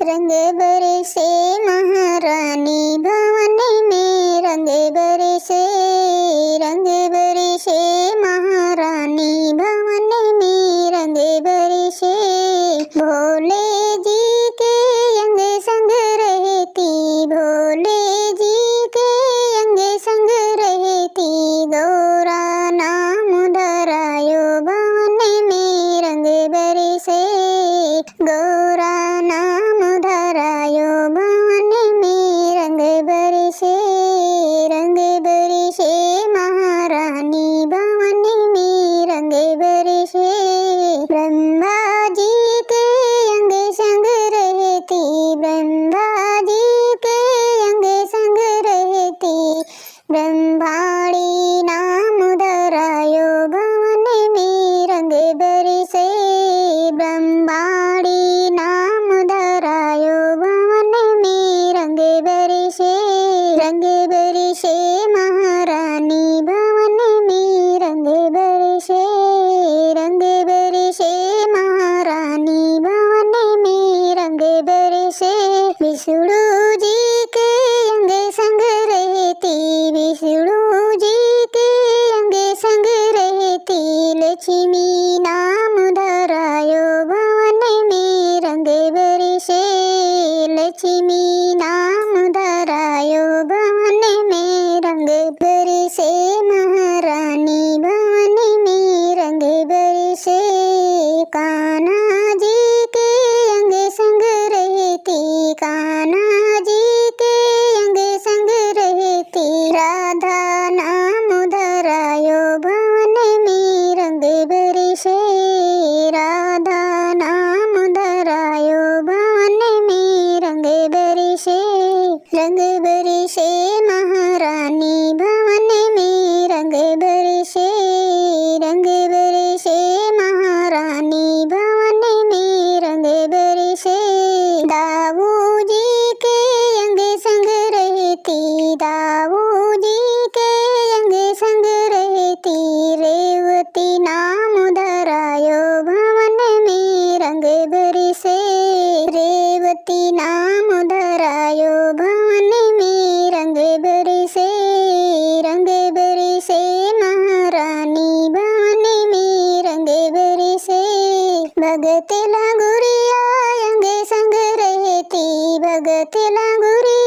रंग बरसे महारानी भवन में, रंग बरसे महारानी भवन में, रंग बरसे। भोले जी के अंग संग रहती, भोले जी के अंग संग रहती, गौरा नाम धरायो भवन में, रंग बरसे गौरा नाम धरायो भवन में, रंग बरसे महारानी भवन में, रंग बरसे। ब्रह्मा जी के अंग संग रहती, ब्रह्मा जी के अंग संग रहती, ब्रह्माणी नाम धरायो भवन में, रंग बरसे ब्रह्माणी नाम धरायो भवन में, रंग बरसे महारानी भवन में, रंग बरसे महारानी भवन में, रंग बरसे। विष्णु जी के अंग संग रहती, विष्णु जी के अंग संग रहती, लक्ष्मी नाम धरायो भवन में, रंग बरसे लक्ष्मी नाम धरायो भवन में, रंग बरसे महारानी भवन में, रंग बरसे। कान्हा जी के अंग संग रहती, कान्हा जी के अंग संग रहती, राधा नाम धरायो भवन में, रंग बरसे राधा नाम धरायो भवन में, रंग बरसे महारानी भवन में, रंग बरसे महारानी भवन में, रंग बरसे। दाऊ जी के अंग संग रहती, दाऊ जी के अंग संग रहती, रेवती नाम धरायो भवन में, रंग बरसे रेवती नाम धरायो भवन में, रंग बरसे महारानी भवन में, रंग बरसे। भगत लागुरिया अंग संग रहती, भगत लागुरिया